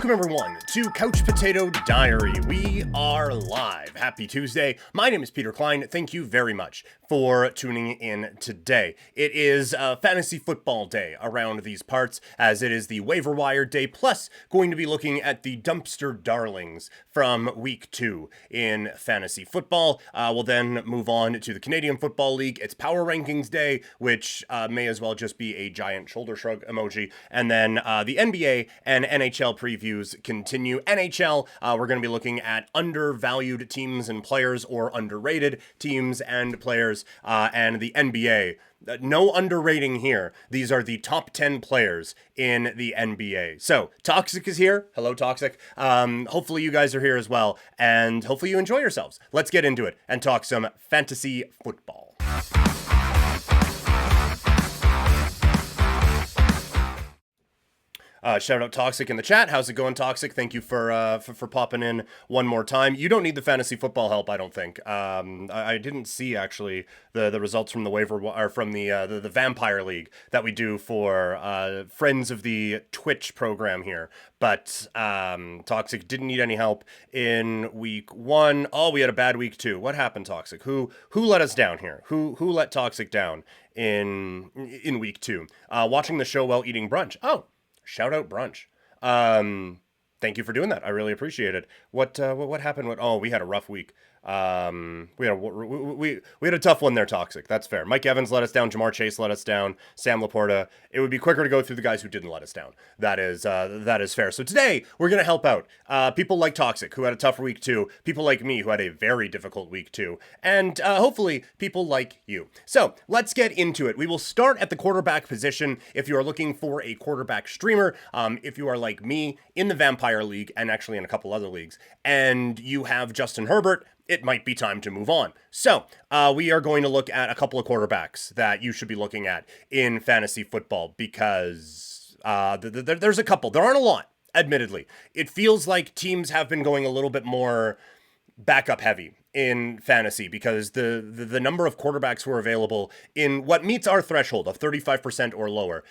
Welcome, everyone, to Couch Potato Diary. We are live. Happy Tuesday. My name is Peter Klein. Thank you very much for tuning in today. It is Fantasy Football Day around these parts, as it is the Waiver Wire Day, plus going to be looking at the dumpster darlings from Week 2 in Fantasy Football. We'll then move on to the Canadian Football League. It's Power Rankings Day, which may as well just be a giant shoulder shrug emoji. And then the NBA and NHL previews continue. NHL, we're going to be looking at undervalued teams and players, or underrated teams and players, and the NBA. No underrating here. These are the top 10 players in the NBA. So, Toxic is here. Hello, Toxic. Hopefully you guys are here as well, and hopefully you enjoy yourselves. Let's get into it and talk some fantasy football. Shout out Toxic in the chat. How's it going, Toxic? Thank you for popping in one more time. You don't need the fantasy football help, I don't think. I didn't see actually the results from the waiver or from the Vampire League that we do for friends of the Twitch program here. But Toxic didn't need any help in week 1. Oh, we had a bad week 2. What happened, Toxic? Who let us down here? Who let Toxic down in week 2? Watching the show while eating brunch. Oh. Shout out brunch. Thank you for doing that. I really appreciate it. What happened? Oh, we had a rough week. We had a tough one there, Toxic. That's fair. Mike Evans let us down. Jamar Chase let us down. Sam Laporta. It would be quicker to go through the guys who didn't let us down. That is fair. So today we're gonna help out people like Toxic, who had a tougher week 2. People like me, who had a very difficult week 2, and hopefully people like you. So let's get into it. We will start at the quarterback position. If you are looking for a quarterback streamer, if you are like me in the Vampire League and actually in a couple other leagues, and you have Justin Herbert, it might be time to move on. So, we are going to look at a couple of quarterbacks that you should be looking at in fantasy football, because there's a couple. There aren't a lot, admittedly. It feels like teams have been going a little bit more backup heavy in fantasy, because the number of quarterbacks who are available in what meets our threshold of 35% or lower,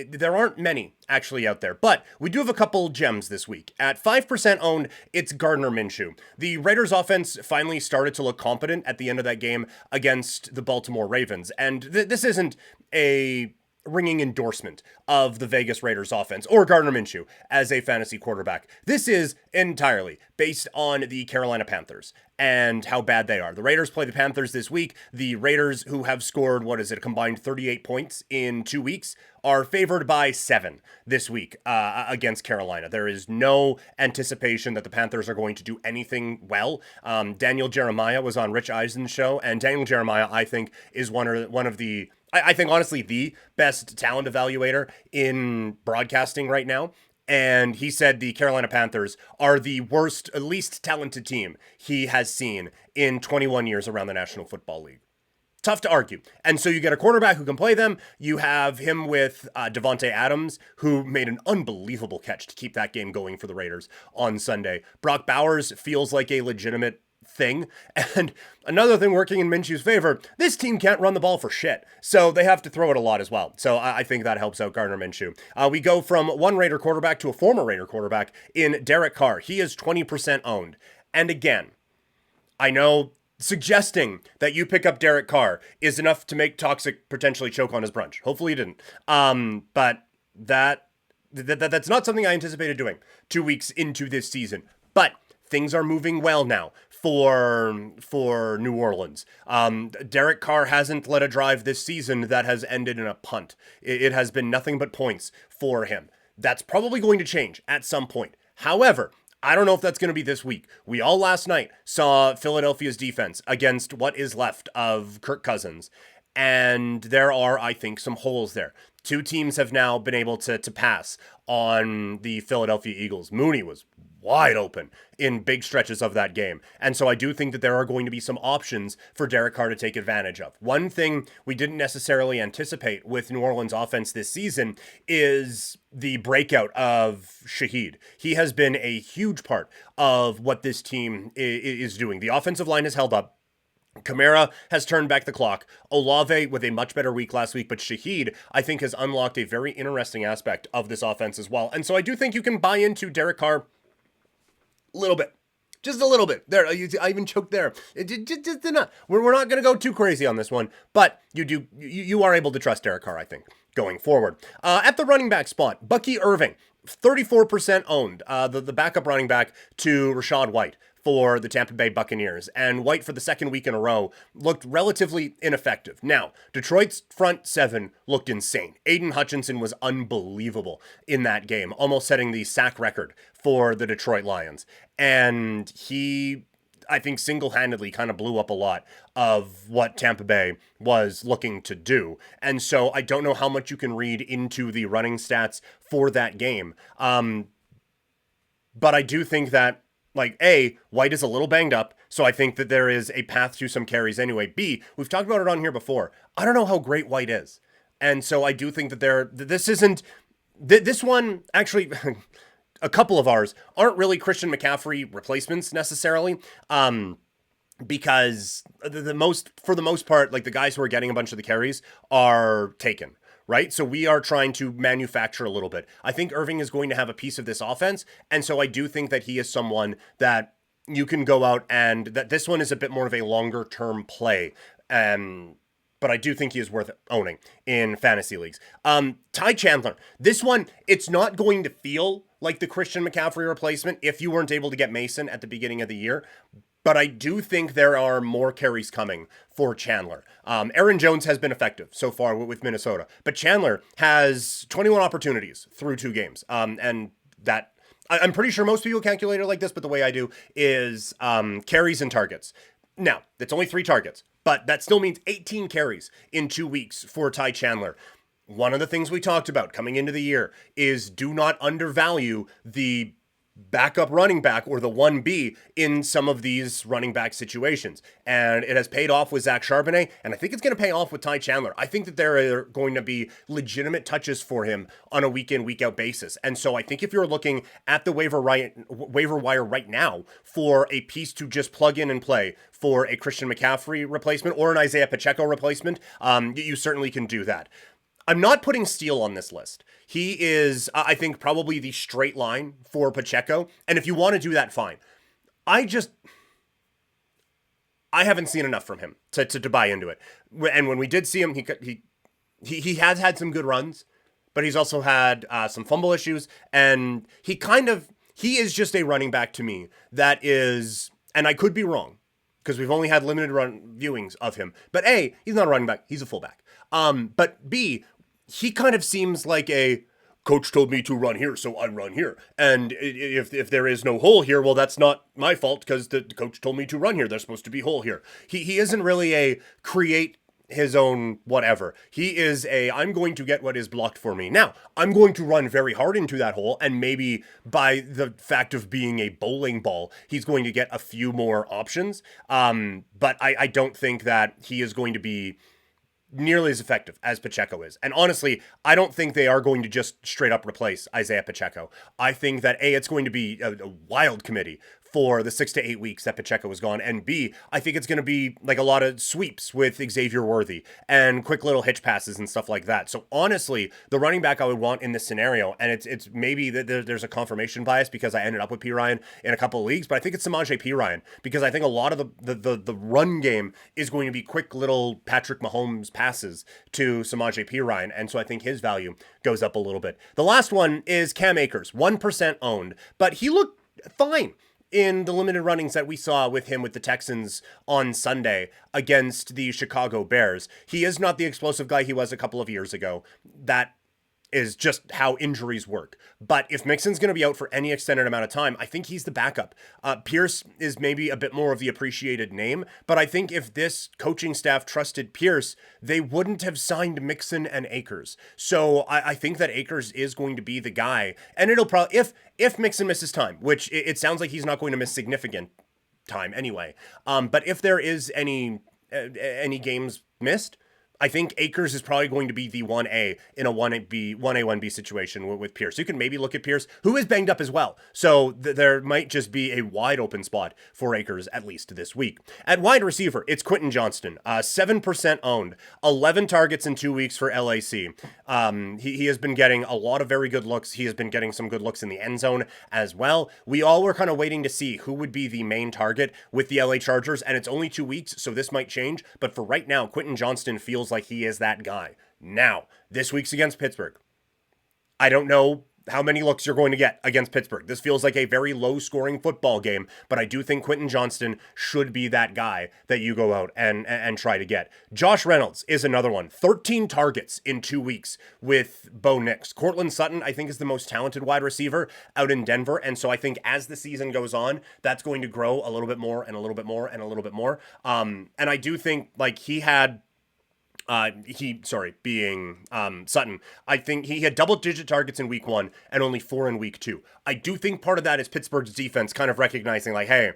there aren't many actually out there, but we do have a couple gems this week. At 5% owned, it's Gardner Minshew. The Raiders offense finally started to look competent at the end of that game against the Baltimore Ravens, and this isn't a ringing endorsement of the Vegas Raiders offense or Gardner Minshew as a fantasy quarterback. This is entirely based on the Carolina Panthers and how bad they are. The Raiders play the Panthers this week. The Raiders, who have scored, a combined 38 points in 2 weeks, are favored by 7 this week against Carolina. There is no anticipation that the Panthers are going to do anything well. Daniel Jeremiah was on Rich Eisen's show, and Daniel Jeremiah, I think, is one of the, I think, honestly, the best talent evaluator in broadcasting right now. And he said the Carolina Panthers are the worst, least talented team he has seen in 21 years around the National Football League. Tough to argue. And so you get a quarterback who can play them. You have him with Devontae Adams, who made an unbelievable catch to keep that game going for the Raiders on Sunday. Brock Bowers feels like a legitimate thing. And another thing working in Minshew's favor, this team can't run the ball for shit, so they have to throw it a lot as well. So I think that helps out Gardner Minshew. We go from one Raider quarterback to a former Raider quarterback in Derek Carr. He is 20% owned. And again, I know suggesting that you pick up Derek Carr is enough to make Toxic potentially choke on his brunch. Hopefully you didn't. But that's not something I anticipated doing 2 weeks into this season. But things are moving well now for New Orleans. Derek Carr hasn't led a drive this season that has ended in a punt. It has been nothing but points for him. That's probably going to change at some point. However, I don't know if that's going to be this week. We all last night saw Philadelphia's defense against what is left of Kirk Cousins, and there are, I think, some holes there. 2 teams have now been able to pass on the Philadelphia Eagles. Mooney was wide open in big stretches of that game. And so I do think that there are going to be some options for Derek Carr to take advantage of. One thing we didn't necessarily anticipate with New Orleans offense this season is the breakout of Shaheed. He has been a huge part of what this team is doing. The offensive line has held up. Kamara has turned back the clock. Olave with a much better week last week, but Shaheed, I think, has unlocked a very interesting aspect of this offense as well. And so I do think you can buy into Derek Carr a little bit. Just a little bit. There, I even choked there. Just enough. We're not going to go too crazy on this one, but you are able to trust Derek Carr, I think, going forward. At the running back spot, Bucky Irving, 34% owned, the backup running back to Rachaad White for the Tampa Bay Buccaneers. And White, for the second week in a row, looked relatively ineffective. Now, Detroit's front seven looked insane. Aiden Hutchinson was unbelievable in that game, almost setting the sack record for the Detroit Lions. And he, I think, single-handedly kind of blew up a lot of what Tampa Bay was looking to do. And so I don't know how much you can read into the running stats for that game. But I do think that, like, A, White is a little banged up, so I think that there is a path to some carries anyway. B, we've talked about it on here before. I don't know how great White is. And so I do think that this one, actually, a couple of ours aren't really Christian McCaffrey replacements necessarily. Because for the most part, like, the guys who are getting a bunch of the carries are taken. Right? So we are trying to manufacture a little bit. I think Irving is going to have a piece of this offense. And so I do think that he is someone that you can go out and that this one is a bit more of a longer term play. But I do think he is worth owning in fantasy leagues. Ty Chandler, this one, it's not going to feel like the Christian McCaffrey replacement if you weren't able to get Mason at the beginning of the year. But I do think there are more carries coming for Chandler. Aaron Jones has been effective so far with Minnesota, but Chandler has 21 opportunities through 2 games. And that, I'm pretty sure most people calculate it like this, but the way I do is carries and targets. Now, that's only 3 targets, but that still means 18 carries in 2 weeks for Ty Chandler. One of the things we talked about coming into the year is do not undervalue the backup running back or the 1B in some of these running back situations. And it has paid off with Zach Charbonnet, and I think it's going to pay off with Ty Chandler. I think that there are going to be legitimate touches for him on a week in, week out basis. And so I think if you're looking at the waiver wire right now for a piece to just plug in and play for a Christian McCaffrey replacement or an Isaiah Pacheco replacement, you certainly can do that. I'm not putting Steele on this list. He is, I think, probably the straight line for Pacheco. And if you want to do that, fine. I haven't seen enough from him to buy into it. And when we did see him, he has had some good runs, but he's also had some fumble issues. And he is just a running back to me that is, and I could be wrong because we've only had limited run viewings of him. But A, he's not a running back, he's a fullback. But B, he kind of seems like a coach told me to run here, so I run here. And if there is no hole here, well, that's not my fault because the coach told me to run here. There's supposed to be hole here. He isn't really a create his own whatever. He is I'm going to get what is blocked for me. Now, I'm going to run very hard into that hole, and maybe by the fact of being a bowling ball, he's going to get a few more options. But I don't think that he is going to be nearly as effective as Pacheco is. And honestly, I don't think they are going to just straight up replace Isaiah Pacheco. I think that A, it's going to be a wild committee for the 6 to 8 weeks that Pacheco was gone. And B, I think it's going to be like a lot of sweeps with Xavier Worthy and quick little hitch passes and stuff like that. So honestly, the running back I would want in this scenario, and it's maybe that there's a confirmation bias because I ended up with P. Ryan in a couple of leagues, but I think it's Samaje P. Ryan because I think a lot of the run game is going to be quick little Patrick Mahomes passes to Samaje P. Ryan. And so I think his value goes up a little bit. The last one is Cam Akers, 1% owned, but he looked fine in the limited runnings that we saw with him with the Texans on Sunday against the Chicago Bears. He is not the explosive guy he was a couple of years ago. That is just how injuries work. But if Mixon's going to be out for any extended amount of time, I think he's the backup. Pierce is maybe a bit more of the appreciated name, but I think if this coaching staff trusted Pierce, they wouldn't have signed Mixon and Akers. So I think that Akers is going to be the guy, and it'll probably, if Mixon misses time, which it sounds like he's not going to miss significant time anyway, but if there is any games missed, I think Akers is probably going to be the 1A in a 1A, 1B situation with Pierce. You can maybe look at Pierce, who is banged up as well. So there might just be a wide open spot for Akers, at least this week. At wide receiver, it's Quentin Johnston, 7% owned, 11 targets in 2 weeks for LAC. He has been getting a lot of very good looks. He has been getting some good looks in the end zone as well. We all were kind of waiting to see who would be the main target with the LA Chargers, and it's only 2 weeks, so this might change. But for right now, Quentin Johnston feels like he is that guy. Now, this week's against Pittsburgh. I don't know how many looks you're going to get against Pittsburgh. This feels like a very low-scoring football game, but I do think Quentin Johnston should be that guy that you go out and try to get. Josh Reynolds is another one. 13 targets in 2 weeks with Bo Nix. Cortland Sutton, I think, is the most talented wide receiver out in Denver, and so I think as the season goes on, that's going to grow a little bit more and a little bit more and a little bit more. And I do think, like, he had... Sutton. I think he had double-digit targets in week 1 and only 4 in week 2. I do think part of that is Pittsburgh's defense kind of recognizing, like, hey,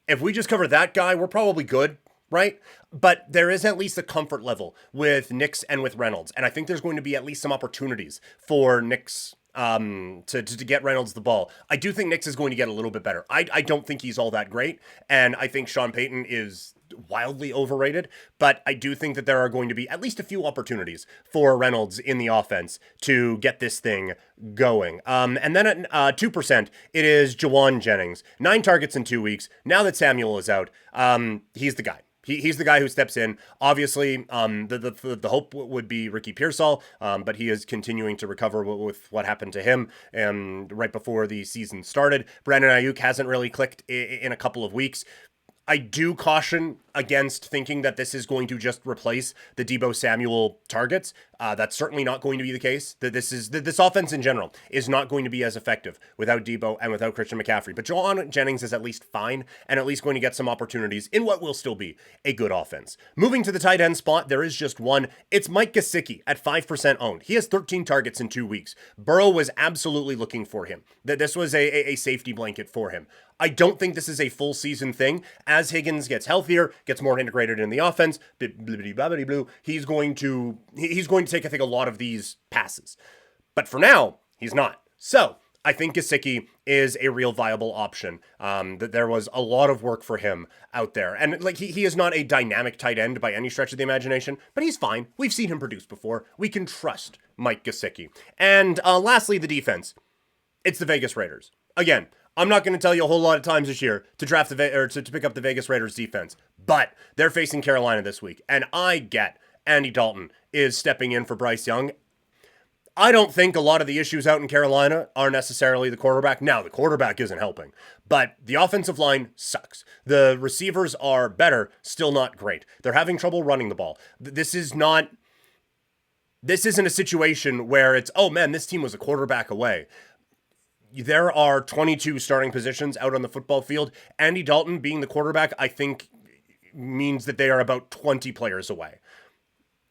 if we just cover that guy, we're probably good, right? But there is at least a comfort level with Nix and with Reynolds, and I think there's going to be at least some opportunities for Nix to get Reynolds the ball. I do think Nix is going to get a little bit better. I don't think he's all that great, and I think Sean Payton is wildly overrated, but I do think that there are going to be at least a few opportunities for Reynolds in the offense to get this thing going. And then at 2%, it is Jawan Jennings. 9 targets in 2 weeks. Now that Samuel is out, he's the guy. He's the guy who steps in. Obviously, the hope would be Ricky Pearsall, but he is continuing to recover with what happened to him right before the season started. Brandon Ayuk hasn't really clicked in a couple of weeks. I do caution against thinking that this is going to just replace the Deebo Samuel targets. That's certainly not going to be the case. This offense in general is not going to be as effective without Deebo and without Christian McCaffrey. But Jawan Jennings is at least fine and at least going to get some opportunities in what will still be a good offense. Moving to the tight end spot, there is just one. It's Mike Gesicki at 5% owned. He has 13 targets in 2 weeks. Burrow was absolutely looking for him. This was a safety blanket for him. I don't think this is a full season thing. As Higgins gets healthier, gets more integrated in the offense, he's going to take, I think, a lot of these passes. But for now, he's not. So I think Gesicki is a real viable option. That there was a lot of work for him out there. And like he is not a dynamic tight end by any stretch of the imagination, but he's fine. We've seen him produce before. We can trust Mike Gesicki. And lastly, the defense. It's the Vegas Raiders. Again, I'm not going to tell you a whole lot of times this year to draft to pick up the Vegas Raiders defense, but they're facing Carolina this week, and I get Andy Dalton is stepping in for Bryce Young. I don't think a lot of the issues out in Carolina are necessarily the quarterback. Now, the quarterback isn't helping, but the offensive line sucks. The receivers are better, still not great. They're having trouble running the ball. This isn't a situation where it's, oh man, this team was a quarterback away. There are 22 starting positions out on the football field. Andy Dalton being the quarterback, I think, means that they are about 20 players away.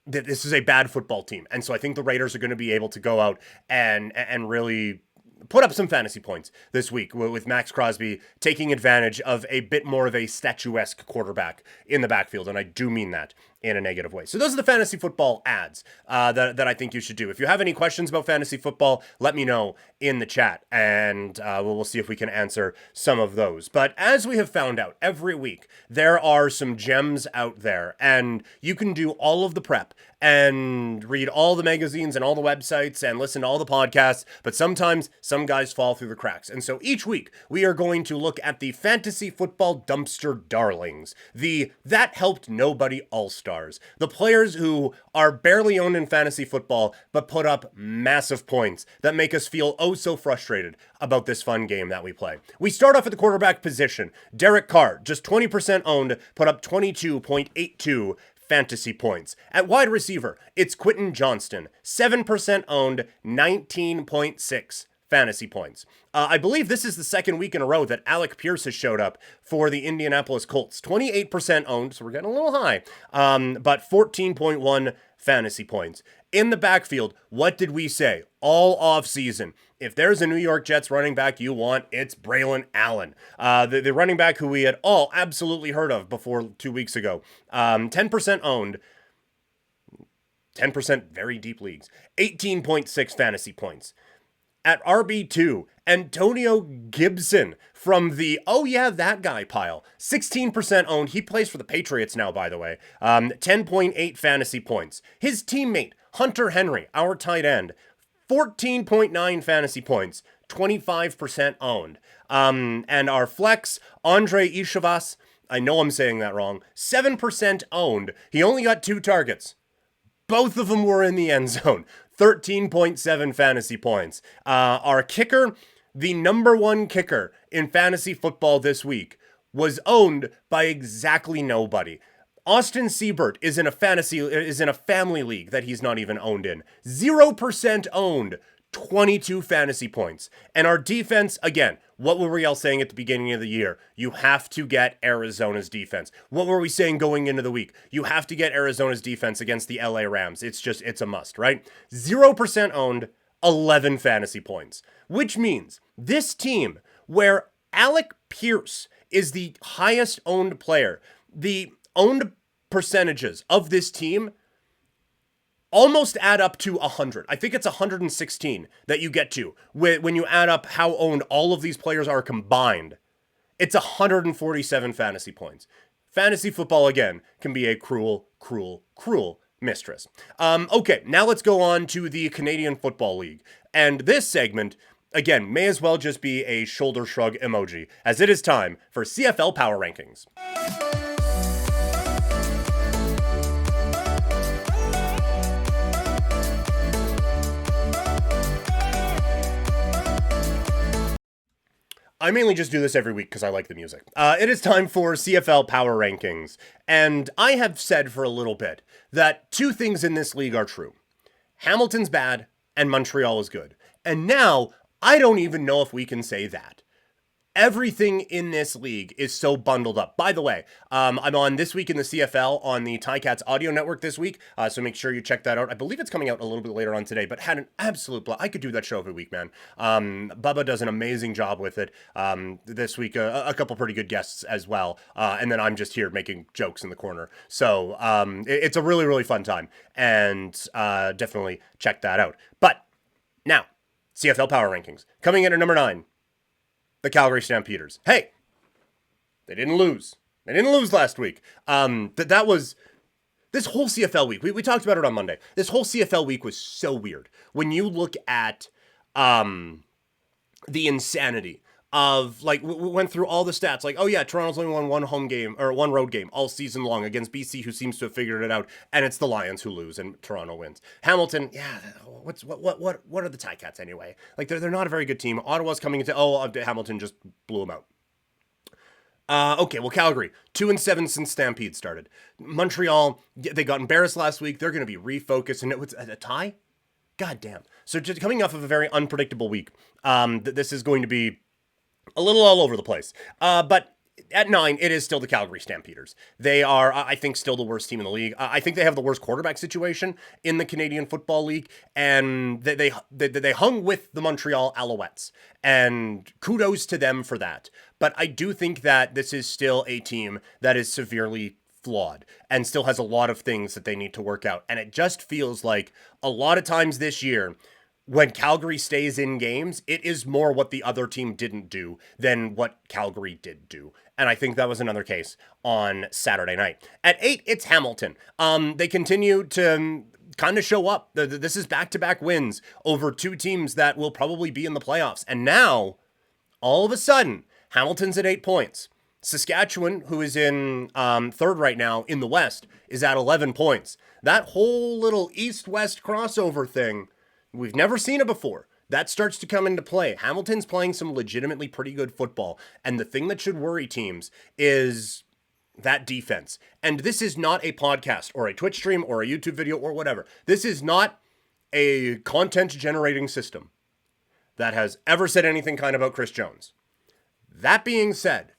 This is a bad football team. And so I think the Raiders are going to be able to go out and really put up some fantasy points this week with Max Crosby taking advantage of a bit more of a statuesque quarterback in the backfield. And I do mean that in a negative way. So those are the fantasy football ads that I think you should do. If you have any questions about fantasy football, let me know in the chat, and we'll see if we can answer some of those. But as we have found out every week, there are some gems out there, and you can do all of the prep and read all the magazines and all the websites and listen to all the podcasts, but sometimes some guys fall through the cracks. And so each week, we are going to look at the fantasy football dumpster darlings, the That Helped Nobody All-Stars, the players who are barely owned in fantasy football, but put up massive points that make us feel oh so frustrated about this fun game that we play. We start off at the quarterback position. Derek Carr, just 20% owned, put up 22.82 fantasy points. At wide receiver, it's Quentin Johnston, 7% owned, 19.6 fantasy points. I believe this is the second week in a row that Alec Pierce has showed up for the Indianapolis Colts. 28% owned, so we're getting a little high, but 14.1 fantasy points. In the backfield, what did we say all offseason? If there's a New York Jets running back you want, it's Braylon Allen. The running back who we had all absolutely heard of before 2 weeks ago. 10% owned, 10% very deep leagues, 18.6 fantasy points. At RB2, Antonio Gibson from the oh yeah, that guy pile. 16% owned. He plays for the Patriots now, by the way. 10.8 fantasy points. His teammate, Hunter Henry, our tight end, 14.9 fantasy points, 25% owned. And our flex, Andre Ishavas, I know I'm saying that wrong, 7% owned. He only got 2 targets. Both of them were in the end zone. 13.7 fantasy points. Our kicker, the number 1 kicker in fantasy football this week, was owned by exactly nobody. Austin Siebert is in a family league that he's not even owned in. 0% owned. 22 fantasy points. And our defense, again, what were we all saying at the beginning of the year? You have to get Arizona's defense. What were we saying going into the week? You have to get Arizona's defense against the LA Rams. It's a must, right? 0% owned, 11 fantasy points. Which means this team, where Alec Pierce is the highest owned player, the owned percentages of this team almost add up to 100. I think it's 116 that you get to when you add up how owned all of these players are combined. It's 147 fantasy points. Fantasy football, again, can be a cruel, cruel, cruel mistress. Okay, now let's go on to the Canadian Football League. And this segment, again, may as well just be a shoulder shrug emoji, as it is time for CFL Power Rankings. I mainly just do this every week because I like the music. It is time for CFL Power Rankings. And I have said for a little bit that 2 things in this league are true. Hamilton's bad and Montreal is good. And now I don't even know if we can say that. Everything in this league is so bundled up. By the way, I'm on This Week in the CFL on the Ticats audio network this week, so make sure you check that out. I believe it's coming out a little bit later on today, but had an absolute blast. I could do that show every week, man. Bubba does an amazing job with it. This week, a couple pretty good guests as well, and then I'm just here making jokes in the corner. So it's a really, really fun time, and definitely check that out. But now, CFL Power Rankings. Coming in at number 9. The Calgary Stampeders. Hey, they didn't lose. They didn't lose last week. That was this whole CFL week. We talked about it on Monday. This whole CFL week was so weird. When you look at the insanity of, like, we went through all the stats. Like, oh yeah, Toronto's only won 1 home game or 1 road game all season long against BC, who seems to have figured it out, and it's the Lions who lose and Toronto wins. Hamilton, yeah, what are the Ticats anyway? Like, they're not a very good team. Ottawa's coming into Hamilton just blew them out. Okay, well, Calgary, 2-7 since Stampede started. Montreal, they got embarrassed last week. They're going to be refocused, and it was a tie. God damn. So just coming off of a very unpredictable week, this is going to be a little all over the place. But at 9, it is still the Calgary Stampeders. They are, I think, still the worst team in the league. I think they have the worst quarterback situation in the Canadian Football League, and they hung with the Montreal Alouettes, and kudos to them for that. But I do think that this is still a team that is severely flawed and still has a lot of things that they need to work out. And it just feels like a lot of times this year, when Calgary stays in games, it is more what the other team didn't do than what Calgary did do. And I think that was another case on Saturday night. At 8, it's Hamilton. They continue to kind of show up. This is back-to-back wins over 2 teams that will probably be in the playoffs. And now, all of a sudden, Hamilton's at 8 points. Saskatchewan, who is in 3rd right now in the West, is at 11 points. That whole little East-West crossover thing, we've never seen it before. That starts to come into play. Hamilton's playing some legitimately pretty good football. And the thing that should worry teams is that defense. And this is not a podcast or a Twitch stream or a YouTube video or whatever. This is not a content generating system that has ever said anything kind about Chris Jones. That being said,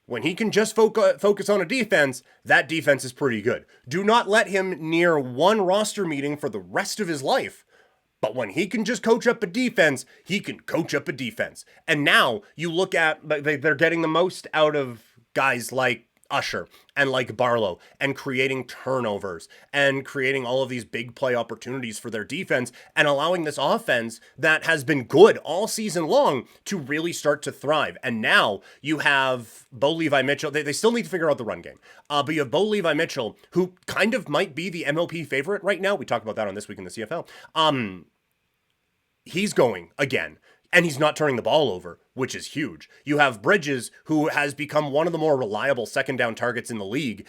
when he can just focus on a defense, that defense is pretty good. Do not let him near one roster meeting for the rest of his life. But when he can just coach up a defense, he can coach up a defense. And now you look at, they're getting the most out of guys like Usher and like Barlow and creating turnovers and creating all of these big play opportunities for their defense and allowing this offense that has been good all season long to really start to thrive. And now you have Bo Levi Mitchell. They still need to figure out the run game. But you have Bo Levi Mitchell, who kind of might be the MLP favorite right now. We talked about that on This Week in the CFL. He's going again. And he's not turning the ball over, which is huge. You have Bridges, who has become one of the more reliable second down targets in the league.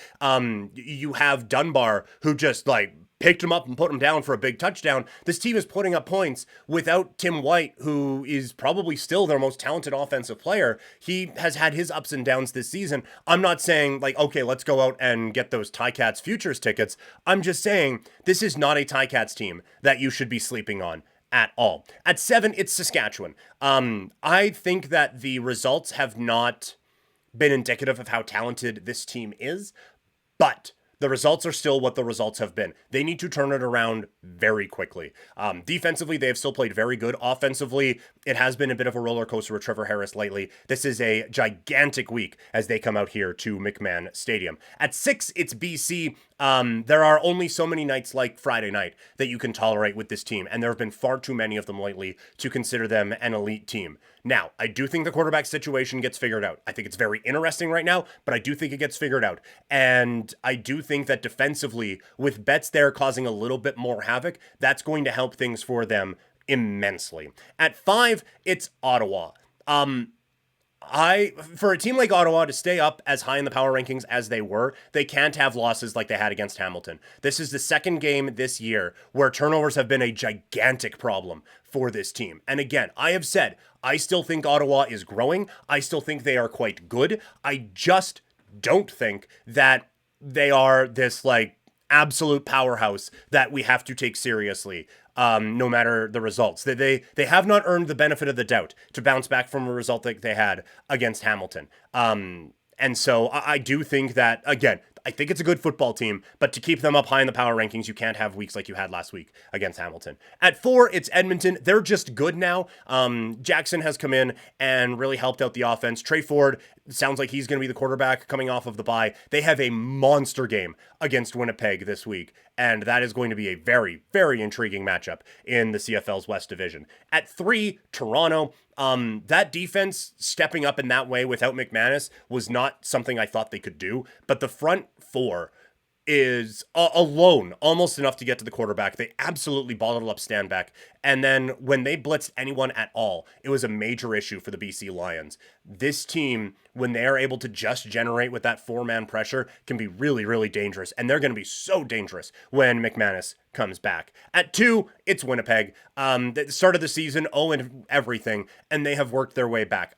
You have Dunbar, who just like picked him up and put him down for a big touchdown. This team is putting up points without Tim White, who is probably still their most talented offensive player. He has had his ups and downs this season. I'm not saying like, okay, let's go out and get those Ticats futures tickets. I'm just saying this is not a Ticats team that you should be sleeping on at all. At 7, it's Saskatchewan. I think that the results have not been indicative of how talented this team is, but the results are still what the results have been. They need to turn it around very quickly. Defensively, they have still played very good. Offensively, it has been a bit of a roller coaster with Trevor Harris lately. This is a gigantic week as they come out here to McMahon Stadium. At 6, it's BC. There are only so many nights like Friday night that you can tolerate with this team, and there have been far too many of them lately to consider them an elite team. Now, I do think the quarterback situation gets figured out. I think it's very interesting right now, but I do think it gets figured out. And I do think that defensively, with Betts there causing a little bit more havoc, that's going to help things for them immensely. At 5, it's Ottawa. For a team like Ottawa to stay up as high in the power rankings as they were, they can't have losses like they had against Hamilton. This is the second game this year where turnovers have been a gigantic problem for this team. And again, I have said, I still think Ottawa is growing. I still think they are quite good. I just don't think that they are this like absolute powerhouse that we have to take seriously. No matter the results. They have not earned the benefit of the doubt to bounce back from a result that they had against Hamilton. And so I do think that, again, I think it's a good football team, but to keep them up high in the power rankings, you can't have weeks like you had last week against Hamilton. At 4, it's Edmonton. They're just good now. Jackson has come in and really helped out the offense. Trey Ford sounds like he's going to be the quarterback coming off of the bye. They have a monster game against Winnipeg this week, and that is going to be a very, very intriguing matchup in the CFL's West Division. At 3, Toronto. That defense stepping up in that way without McManus was not something I thought they could do, but the front 4 is alone almost enough to get to the quarterback. They absolutely bottled up Stanback. And then when they blitzed anyone at all, it was a major issue for the BC Lions. This team, when they are able to just generate with that 4-man pressure, can be really, really dangerous. And they're going to be so dangerous when McManus comes back. At 2, it's Winnipeg. The start of the season, and everything, and they have worked their way back.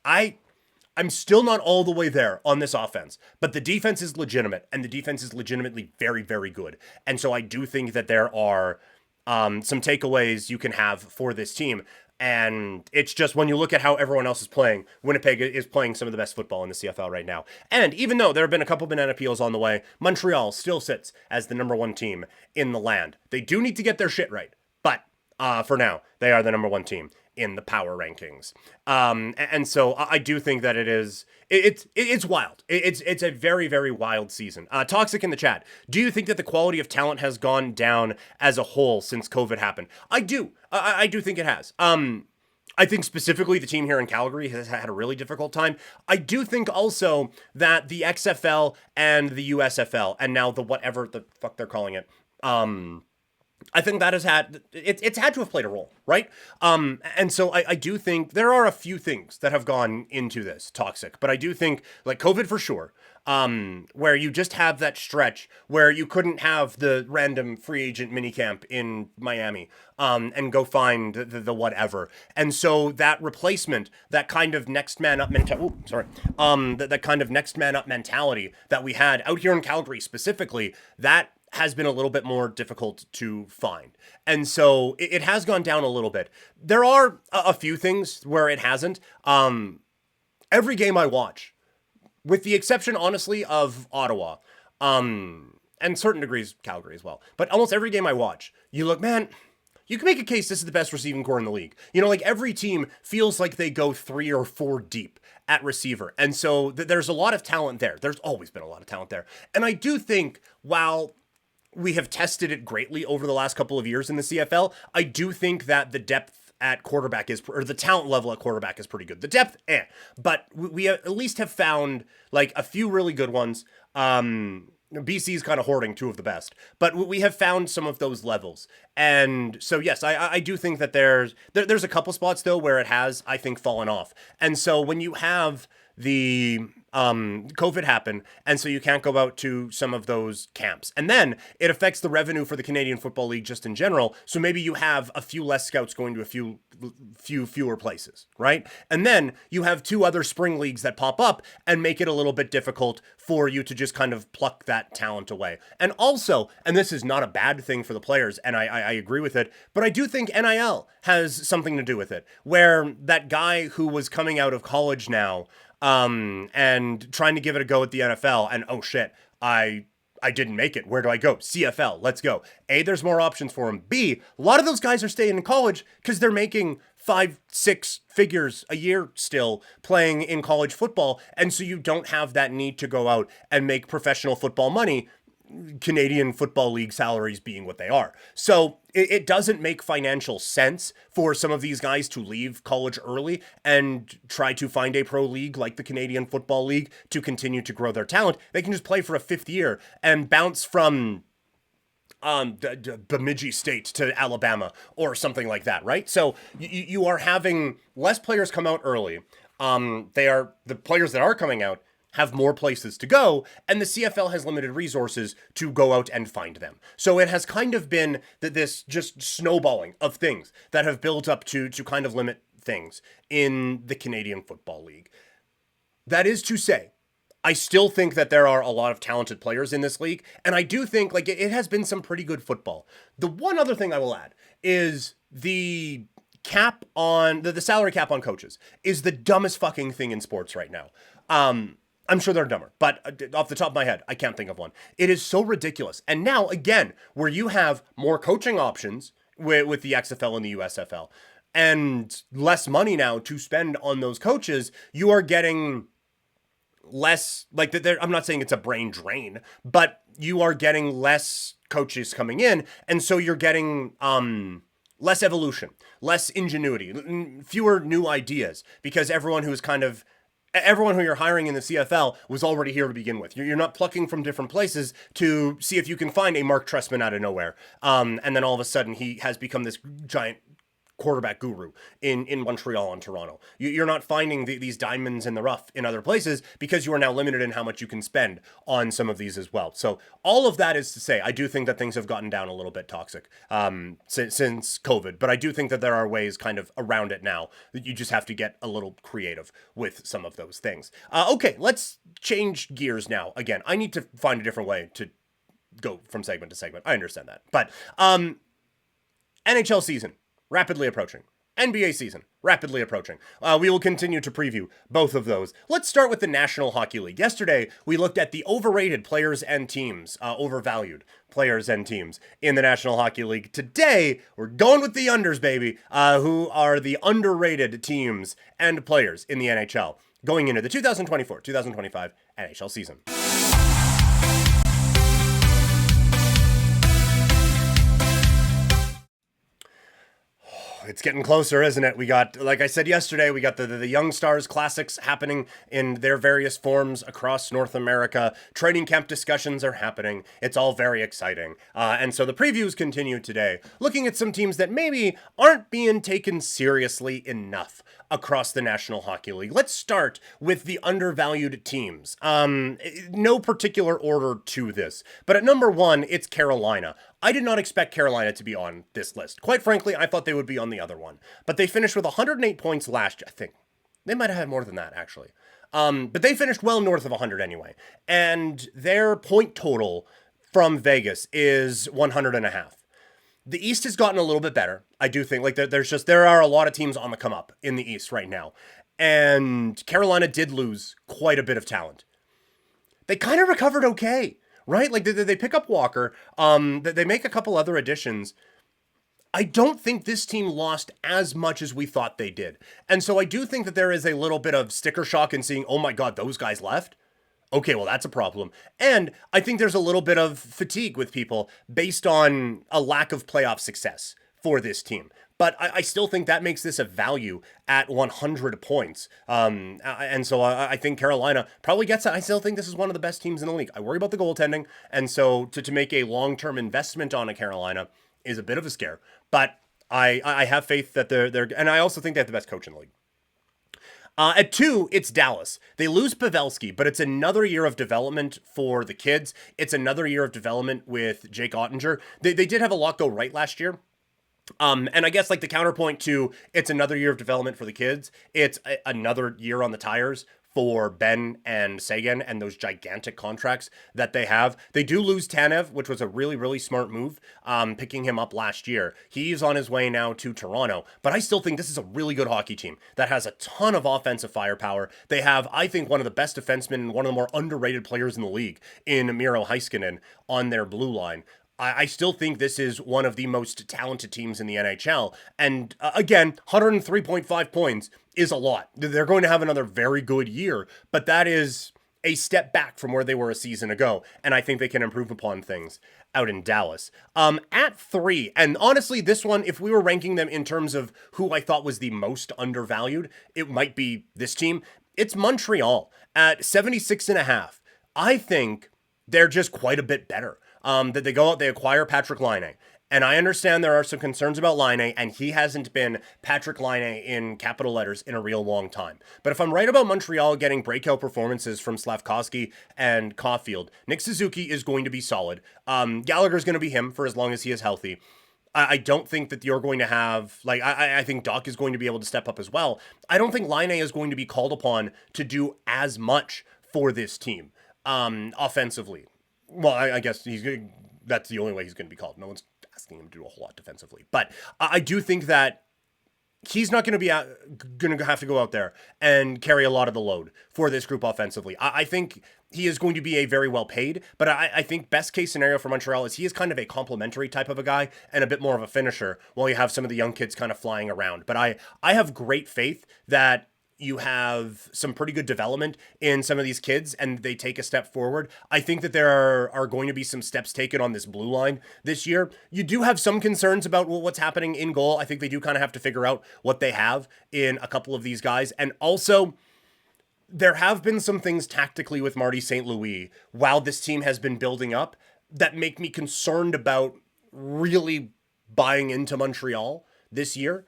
I'm still not all the way there on this offense, but the defense is legitimate, and the defense is legitimately very, very good. And so I do think that there are some takeaways you can have for this team. And it's just when you look at how everyone else is playing, Winnipeg is playing some of the best football in the CFL right now. And even though there have been a couple banana peels on the way, Montreal still sits as the number 1 team in the land. They do need to get their shit right, but for now, they are the number 1 team in the power rankings. And so I do think that it's wild. It's a very, very wild season. Toxic in the chat. Do you think that the quality of talent has gone down as a whole since COVID happened? I do. I do think it has. I think specifically the team here in Calgary has had a really difficult time. I do think also that the XFL and the USFL and now the whatever the fuck they're calling it, I think that has had, it's had to have played a role, right? And so I do think there are a few things that have gone into this toxic, but I do think like COVID for sure, where you just have that stretch where you couldn't have the random free agent minicamp in Miami, and go find the whatever. And so that replacement, that kind of next man up that kind of next man up mentality that we had out here in Calgary specifically, that has been a little bit more difficult to find. And so it has gone down a little bit. There are a few things where it hasn't. Every game I watch, with the exception, honestly, of Ottawa, and certain degrees Calgary as well, but almost every game I watch, you look, man, you can make a case this is the best receiving core in the league. You know, like every team feels like they go 3 or 4 deep at receiver. And so there's a lot of talent there. There's always been a lot of talent there. And I do think while we have tested it greatly over the last couple of years in the CFL, I do think that the depth at quarterback or the talent level at quarterback is pretty good. The depth, but we at least have found like a few really good ones. BC's kind of hoarding 2 of the best, but we have found some of those levels. And so, yes, I do think that there's a couple spots though where it has, I think, fallen off. And so when you have the COVID happen, and so you can't go out to some of those camps, and then it affects the revenue for the Canadian Football League just in general. So maybe you have a few less scouts going to a fewer places, right? And then you have 2 other spring leagues that pop up and make it a little bit difficult for you to just kind of pluck that talent away. And also, and this is not a bad thing for the players, and I agree with it, but I do think NIL has something to do with it, where that guy who was coming out of college now and trying to give it a go at the NFL, and oh shit, I didn't make it. Where do I go? CFL, let's go. A, there's more options for him. B, a lot of those guys are staying in college because they're making 5-6 figures a year still playing in college football. And so you don't have that need to go out and make professional football money, Canadian Football League salaries being what they are. So it doesn't make financial sense for some of these guys to leave college early and try to find a pro league like the Canadian Football League to continue to grow their talent. They can just play for a 5th year and bounce from Bemidji State to Alabama or something like that, right? So you are having less players come out early. The players that are coming out have more places to go, and the CFL has limited resources to go out and find them. So it has kind of been this just snowballing of things that have built up to kind of limit things in the Canadian Football League. That is to say, I still think that there are a lot of talented players in this league, and I do think like it has been some pretty good football. The one other thing I will add is the cap on the salary cap on coaches is the dumbest fucking thing in sports right now. I'm sure they're dumber, but off the top of my head, I can't think of one. It is so ridiculous. And now, again, where you have more coaching options with the XFL and the USFL and less money now to spend on those coaches, you are getting less, like, I'm not saying it's a brain drain, but you are getting less coaches coming in. And so you're getting less evolution, less ingenuity, fewer new ideas, because everyone who you're hiring in the CFL was already here to begin with. You're not plucking from different places to see if you can find a Mark Trestman out of nowhere. And then all of a sudden he has become this giant quarterback guru in Montreal and Toronto. You're not finding these diamonds in the rough in other places because you are now limited in how much you can spend on some of these as well. So all of that is to say, I do think that things have gotten down a little bit toxic since COVID, but I do think that there are ways kind of around it now that you just have to get a little creative with some of those things. Okay, let's change gears now. Again, I need to find a different way to go from segment to segment. I understand that. But NHL season rapidly approaching. NBA season, rapidly approaching. We will continue to preview both of those. Let's start with the National Hockey League. Yesterday, we looked at the overrated players and teams, overvalued players and teams in the National Hockey League. Today, we're going with the unders, baby, who are the underrated teams and players in the NHL going into the 2024-2025 NHL season. It's getting closer, isn't it? We got, like I said yesterday, we got the Young Stars Classics happening in their various forms across North America. Training camp discussions are happening. It's all very exciting. And so the previews continue today, looking at some teams that maybe aren't being taken seriously enough across the National Hockey League. Let's start with the undervalued teams. No particular order to this, but at number 1, it's Carolina. I did not expect Carolina to be on this list. Quite frankly, I thought they would be on the other one. But they finished with 108 points last year, I think. They might have had more than that, actually. But they finished well north of 100 anyway. And their point total from Vegas is 100.5. The East has gotten a little bit better. I do think, like, there are a lot of teams on the come up in the East right now. And Carolina did lose quite a bit of talent. They kind of recovered okay. Right? Like, they pick up Walker. They make a couple other additions. I don't think this team lost as much as we thought they did. And so I do think that there is a little bit of sticker shock in seeing, oh my God, those guys left. Okay, well, that's a problem. And I think there's a little bit of fatigue with people based on a lack of playoff success for this team. But I still think that makes this a value at 100 points. And so I think Carolina probably gets it. I still think this is one of the best teams in the league. I worry about the goaltending. And so to make a long-term investment on a Carolina is a bit of a scare. But I have faith that they're and I also think they have the best coach in the league. At 2, it's Dallas. They lose Pavelski, but it's another year of development for the kids. It's another year of development with Jake Ottinger. They did have a lot go right last year. And I guess like the counterpoint to it's another year of development for the kids, it's another year on the tires for Ben and Sagan and those gigantic contracts that they have. They do lose Tanev, which was a really, really smart move, picking him up last year. He's on his way now to Toronto, but I still think this is a really good hockey team that has a ton of offensive firepower. They have, I think, one of the best defensemen and one of the more underrated players in the league in Miro Heiskanen on their blue line. I still think this is one of the most talented teams in the NHL. And again, 103.5 points is a lot. They're going to have another very good year, but that is a step back from where they were a season ago. And I think they can improve upon things out in Dallas. At 3, and honestly, this one, if we were ranking them in terms of who I thought was the most undervalued, it might be this team. It's Montreal at 76.5. I think they're just quite a bit better. That they go out, they acquire Patrick Laine. And I understand there are some concerns about Laine, and he hasn't been Patrick Laine in capital letters in a real long time. But if I'm right about Montreal getting breakout performances from Slavkovsky and Caulfield, Nick Suzuki is going to be solid. Gallagher's going to be him for as long as he is healthy. I don't think that you're going to have, like, I think Doc is going to be able to step up as well. I don't think Laine is going to be called upon to do as much for this team offensively. Well, I guess that's the only way he's going to be called. No one's asking him to do a whole lot defensively. But I do think that he's not going to be going to have to go out there and carry a lot of the load for this group offensively. I think he is going to be a very well paid, but I think best case scenario for Montreal is he is kind of a complimentary type of a guy and a bit more of a finisher while you have some of the young kids kind of flying around. But I have great faith that you have some pretty good development in some of these kids and they take a step forward. I think that there are going to be some steps taken on this blue line this year. You do have some concerns about what's happening in goal. I think they do kind of have to figure out what they have in a couple of these guys. And also, there have been some things tactically with Marty St. Louis while this team has been building up that make me concerned about really buying into Montreal this year.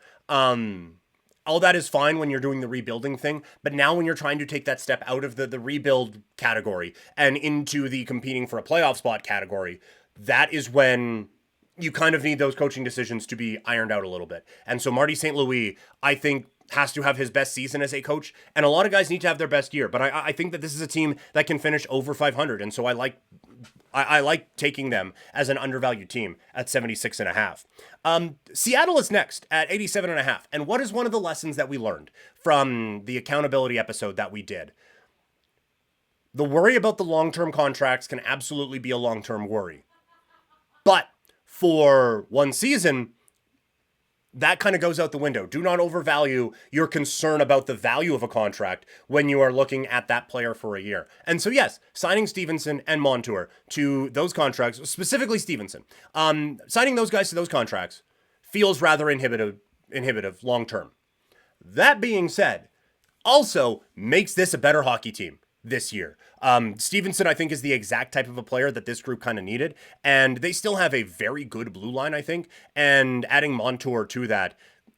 All that is fine when you're doing the rebuilding thing, but now when you're trying to take that step out of the rebuild category and into the competing for a playoff spot category, that is when you kind of need those coaching decisions to be ironed out a little bit. And so Marty St. Louis, I think, has to have his best season as a coach, and a lot of guys need to have their best year, but I think that this is a team that can finish over 500, and so I like taking them as an undervalued team at 76.5. Seattle is next at 87.5. And what is one of the lessons that we learned from the accountability episode that we did? The worry about the long-term contracts can absolutely be a long-term worry. But for one season, that kind of goes out the window. Do not overvalue your concern about the value of a contract when you are looking at that player for a year. And so, yes, signing Stevenson and Montour to those contracts, specifically Stevenson, signing those guys to those contracts feels rather inhibitive long-term. That being said, also makes this a better hockey team this year. Stevenson, I think, is the exact type of a player that this group kind of needed, and they still have a very good blue line, I think, and adding Montour to that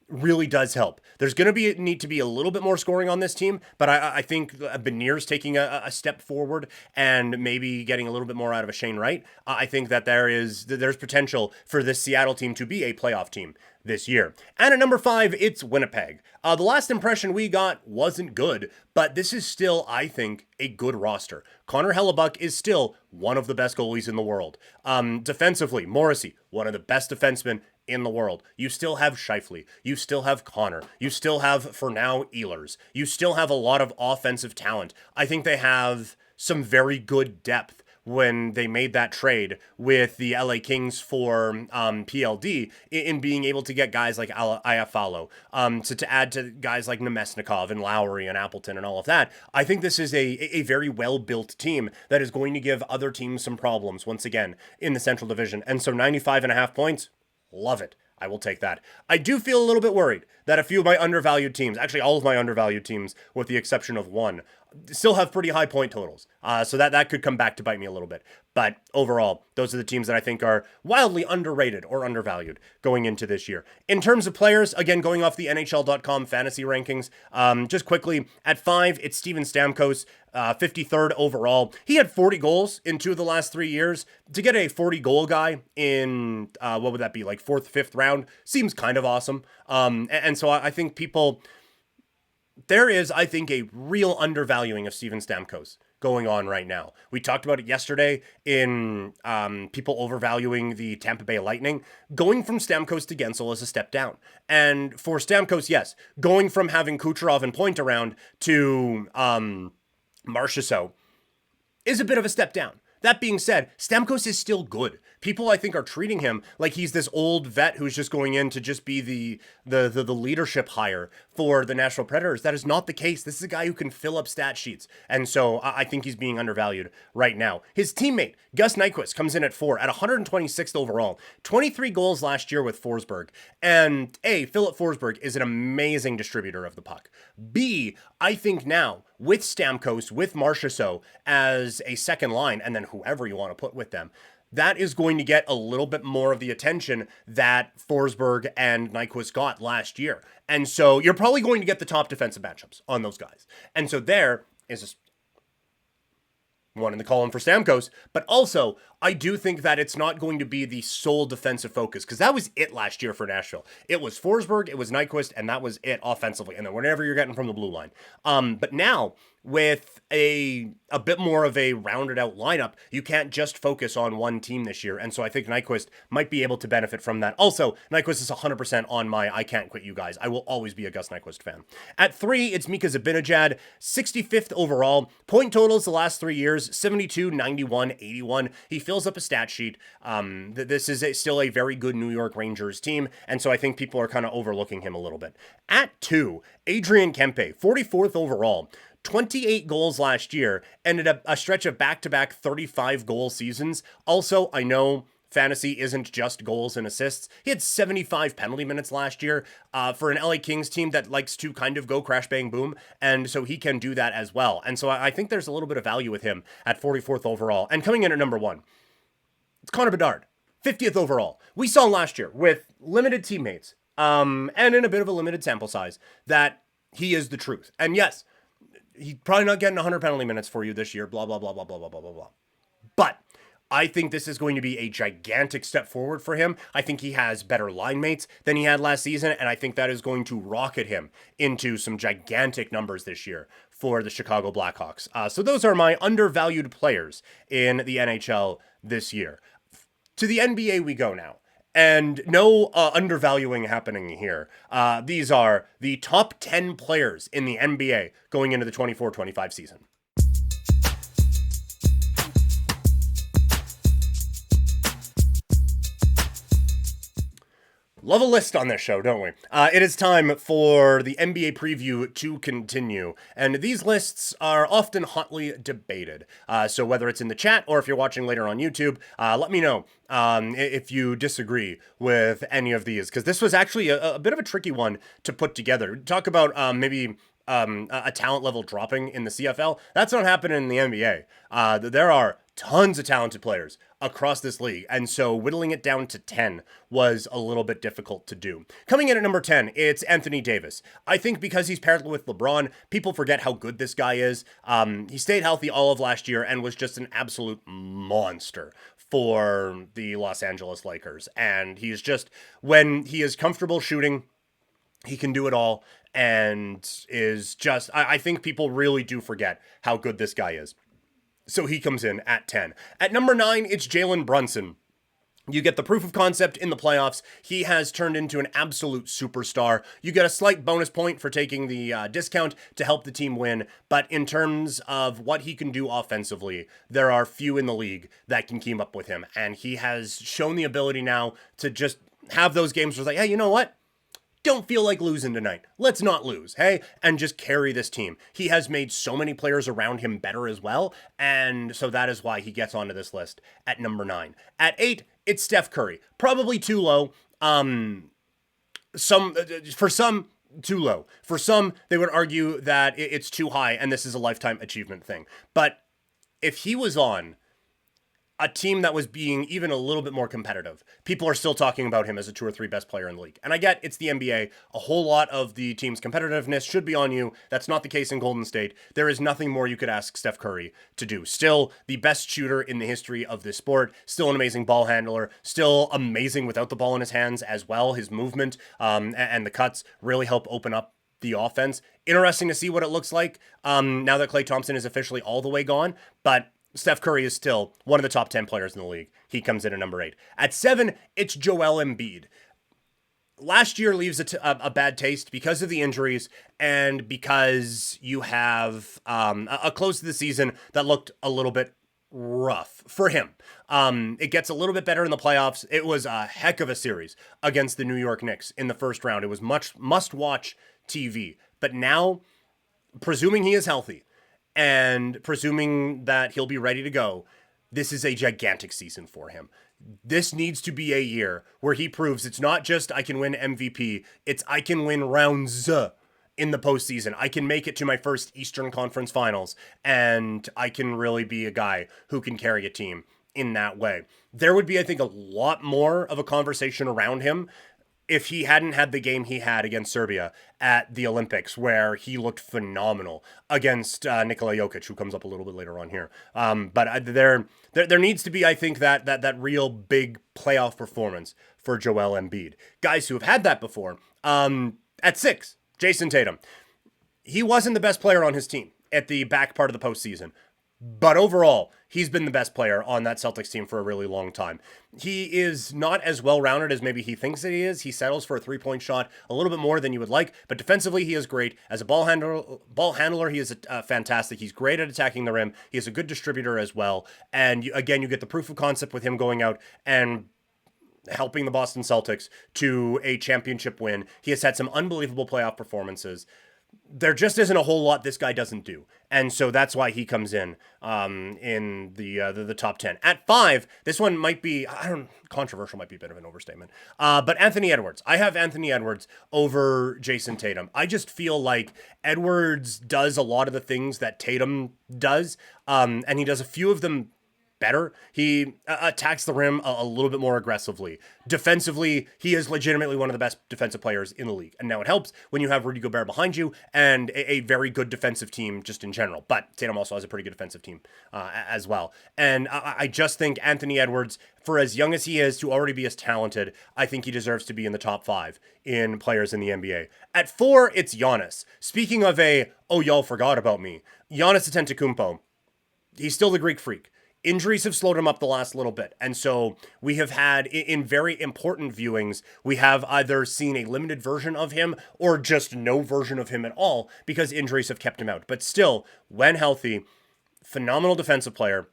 really does help. There's going to need to be a little bit more scoring on this team, but I think Beniers taking a step forward and maybe getting a little bit more out of a Shane Wright. I think that there's potential for this Seattle team to be a playoff team this year. And at number 5, it's Winnipeg. The last impression we got wasn't good, but this is still, I think, a good roster. Connor Hellebuck is still one of the best goalies in the world. Defensively, Morrissey, one of the best defensemen in the world. You still have Scheifele. You still have Connor. You still have, for now, Ehlers. You still have a lot of offensive talent. I think they have some very good depth when they made that trade with the LA Kings for PLD in being able to get guys like Iafallo, to add to guys like Nemesnikov and Lowry and Appleton and all of that. I think this is a very well-built team that is going to give other teams some problems once again in the Central Division. And so 95.5 points, love it. I will take that. I do feel a little bit worried that a few of my undervalued teams, actually all of my undervalued teams, with the exception of one, still have pretty high point totals. So that could come back to bite me a little bit. But overall, those are the teams that I think are wildly underrated or undervalued going into this year. In terms of players, again, going off the NHL.com fantasy rankings, just quickly, at 5, it's Steven Stamkos, 53rd overall. He had 40 goals in 2 of the last 3 years. To get a 40-goal guy in, what would that be, like 4th, 5th round, seems kind of awesome. And so I think there is, I think, a real undervaluing of Steven Stamkos going on right now. We talked about it yesterday in people overvaluing the Tampa Bay Lightning. Going from Stamkos to Gensel is a step down. And for Stamkos, yes, going from having Kucherov and Point around to Marchessault is a bit of a step down. That being said, Stamkos is still good. People, I think, are treating him like he's this old vet who's just going in to just be the leadership hire for the Nashville Predators. That is not the case. This is a guy who can fill up stat sheets. And so I think he's being undervalued right now. His teammate, Gus Nyquist, comes in at 4 at 126th overall. 23 goals last year with Forsberg. And A, Philip Forsberg is an amazing distributor of the puck. B, I think now, with Stamkos, with Marchessault as a second line, and then whoever you want to put with them, that is going to get a little bit more of the attention that Forsberg and Nyquist got last year. And so you're probably going to get the top defensive matchups on those guys. And so there is one in the column for Stamkos, but also I do think that it's not going to be the sole defensive focus, because that was it last year for Nashville. It was Forsberg, it was Nyquist, and that was it offensively, and then whatever you're getting from the blue line. But now, with a bit more of a rounded out lineup, you can't just focus on one team this year, and so I think Nyquist might be able to benefit from that. Also, Nyquist is 100% on my I can't quit you guys. I will always be a Gus Nyquist fan. At 3, it's Mika Zibanejad, 65th overall. Point totals the last 3 years, 72, 91, 81. He fills up a stat sheet. This is still a very good New York Rangers team, and so I think people are kind of overlooking him a little bit. At 2, Adrian Kempe, 44th overall. 28 goals last year, ended up a stretch of back-to-back 35-goal seasons. Also, I know fantasy isn't just goals and assists. He had 75 penalty minutes last year for an LA Kings team that likes to kind of go crash, bang, boom, and so he can do that as well. And so I think there's a little bit of value with him at 44th overall. And coming in at number 1, it's Connor Bedard, 50th overall. We saw last year with limited teammates and in a bit of a limited sample size that he is the truth. And yes, he's probably not getting 100 penalty minutes for you this year, blah, blah, blah, blah, blah, blah, blah, blah, blah. But I think this is going to be a gigantic step forward for him. I think he has better line mates than he had last season, and I think that is going to rocket him into some gigantic numbers this year for the Chicago Blackhawks. So those are my undervalued players in the NHL this year. To the NBA we go now. And no undervaluing happening here. These are the top 10 players in the NBA going into the 24-25 season. Love a list on this show, don't we? It is time for the NBA preview to continue, and these lists are often hotly debated. So whether it's in the chat or if you're watching later on YouTube, let me know if you disagree with any of these, because this was actually a bit of a tricky one to put together. Talk about maybe a talent level dropping in the CFL. That's not happening in the NBA. There are tons of talented players across this league, and so whittling it down to 10 was a little bit difficult to do. Coming in at number 10, it's Anthony Davis. I think because he's paired with LeBron, people forget how good this guy is. He stayed healthy all of last year and was just an absolute monster for the Los Angeles Lakers. And he's just, when he is comfortable shooting, he can do it all, and is just, I think people really do forget how good this guy is. So he comes in at 10. At number 9, it's Jalen Brunson. You get the proof of concept in the playoffs. He has turned into an absolute superstar. You get a slight bonus point for taking the discount to help the team win. But in terms of what he can do offensively, there are few in the league that can keep up with him. And he has shown the ability now to just have those games where it's like, hey, you know what? Don't feel like losing tonight. Let's not lose, hey? And just carry this team. He has made so many players around him better as well, and so that is why he gets onto this list at number 9. At 8, it's Steph Curry. Probably too low. For some, too low. For some, they would argue that it's too high, and this is a lifetime achievement thing. But if he was on a team that was being even a little bit more competitive, people are still talking about him as a 2 or 3 best player in the league. And I get it's the NBA. A whole lot of the team's competitiveness should be on you. That's not the case in Golden State. There is nothing more you could ask Steph Curry to do. Still the best shooter in the history of this sport. Still an amazing ball handler. Still amazing without the ball in his hands as well. His movement and the cuts really help open up the offense. Interesting to see what it looks like now that Klay Thompson is officially all the way gone. But Steph Curry is still one of the top 10 players in the league. He comes in at number 8. At 7, it's Joel Embiid. Last year leaves a bad taste because of the injuries and because you have a close to the season that looked a little bit rough for him. It gets a little bit better in the playoffs. It was a heck of a series against the New York Knicks in the first round. It was much must-watch TV. But now, presuming he is healthy, and presuming that he'll be ready to go, this is a gigantic season for him. This needs to be a year where he proves it's not just I can win MVP, it's I can win rounds in the postseason. I can make it to my first Eastern Conference Finals, and I can really be a guy who can carry a team in that way. There would be, I think, a lot more of a conversation around him if he hadn't had the game he had against Serbia at the Olympics, where he looked phenomenal against Nikola Jokic, who comes up a little bit later on here. But there needs to be, I think, that real big playoff performance for Joel Embiid. Guys who have had that before. At 6, Jason Tatum. He wasn't the best player on his team at the back part of the postseason. But overall, he's been the best player on that Celtics team for a really long time. He is not as well-rounded as maybe he thinks that he is. He settles for a three-point shot a little bit more than you would like, but defensively, he is great. As a ball handler, he is fantastic. He's great at attacking the rim. He is a good distributor as well. And again, you get the proof of concept with him going out and helping the Boston Celtics to a championship win. He has had some unbelievable playoff performances. There just isn't a whole lot this guy doesn't do. And so that's why he comes in the top 10. At 5, this one might be, controversial might be a bit of an overstatement. But Anthony Edwards. I have Anthony Edwards over Jason Tatum. I just feel like Edwards does a lot of the things that Tatum does. And he does a few of them better. He attacks the rim a little bit more aggressively. Defensively, he is legitimately one of the best defensive players in the league. And now it helps when you have Rudy Gobert behind you and a very good defensive team just in general. But Tatum also has a pretty good defensive team as well. And I just think Anthony Edwards, for as young as he is, to already be as talented, I think he deserves to be in the top 5 in players in the NBA. At 4, it's Giannis. Speaking of y'all forgot about me, Giannis Antetokounmpo, he's still the Greek freak. Injuries have slowed him up the last little bit. And so we have had, in very important viewings, we have either seen a limited version of him or just no version of him at all because injuries have kept him out. But still, when healthy, phenomenal defensive player,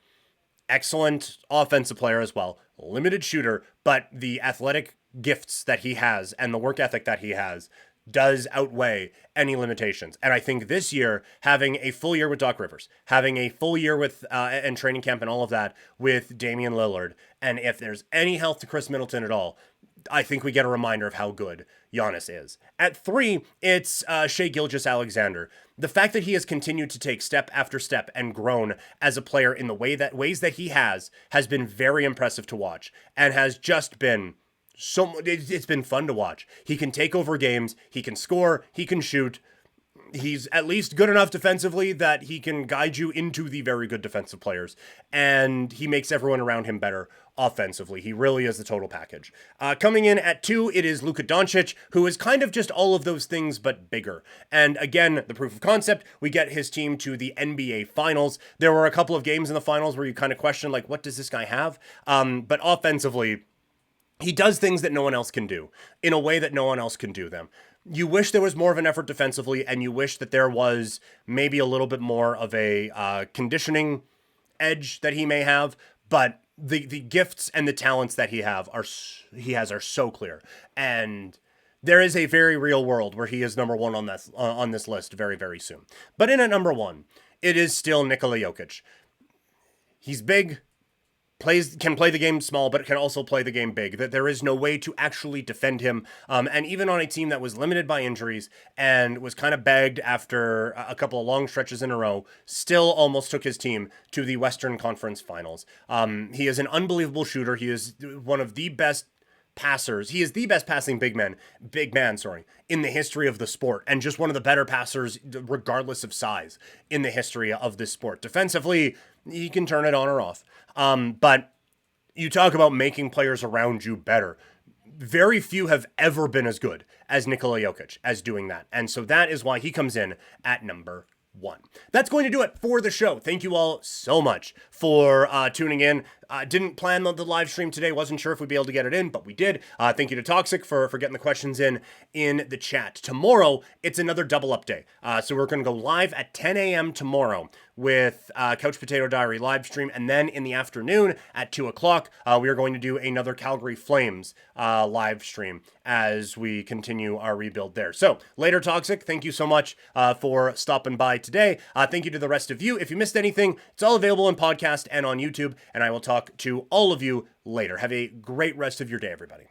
excellent offensive player as well, limited shooter, but the athletic gifts that he has and the work ethic that he has does outweigh any limitations. And I think this year, having a full year with Doc Rivers, having a full year with and training camp and all of that with Damian Lillard, and if there's any health to Chris Middleton at all, I think we get a reminder of how good Giannis is. At 3, it's Shai Gilgeous-Alexander. The fact that he has continued to take step after step and grown as a player in the ways that he has been very impressive to watch and has just been it's been fun to watch. He can take over games, he can score, he can shoot. He's at least good enough defensively that he can guide you into the very good defensive players. And he makes everyone around him better offensively. He really is the total package. Coming in at 2, it is Luka Doncic, who is kind of just all of those things, but bigger. And again, the proof of concept, we get his team to the NBA Finals. There were a couple of games in the finals where you kind of question, like, what does this guy have? But offensively, he does things that no one else can do in a way that no one else can do them. You wish there was more of an effort defensively, and you wish that there was maybe a little bit more of a conditioning edge that he may have, but the gifts and the talents that he has are so clear. And there is a very real world where he is number one on this list very, very soon. But in at number one, it is still Nikola Jokic. He's big, can play the game small, but can also play the game big. That there is no way to actually defend him. And even on a team that was limited by injuries and was kind of bagged after a couple of long stretches in a row, still almost took his team to the Western Conference Finals. He is an unbelievable shooter. He is one of the best passers. He is the best passing big man, in the history of the sport, and just one of the better passers, regardless of size, in the history of this sport. Defensively, he can turn it on or off. But you talk about making players around you better. Very few have ever been as good as Nikola Jokic as doing that. And so that is why he comes in at number one. That's going to do it for the show. Thank you all so much for tuning in. Didn't plan the live stream today. Wasn't sure if we'd be able to get it in, but we did. Thank you to Toxic for getting the questions in the chat. Tomorrow, it's another double up day. So we're going to go live at 10 a.m. tomorrow with Couch Potato Diary live stream. And then in the afternoon at 2 o'clock, we are going to do another Calgary Flames live stream as we continue our rebuild there. So later, Toxic, thank you so much for stopping by today. Thank you to the rest of you. If you missed anything, it's all available in podcast and on YouTube. And I will talk to all of you later. Have a great rest of your day, everybody.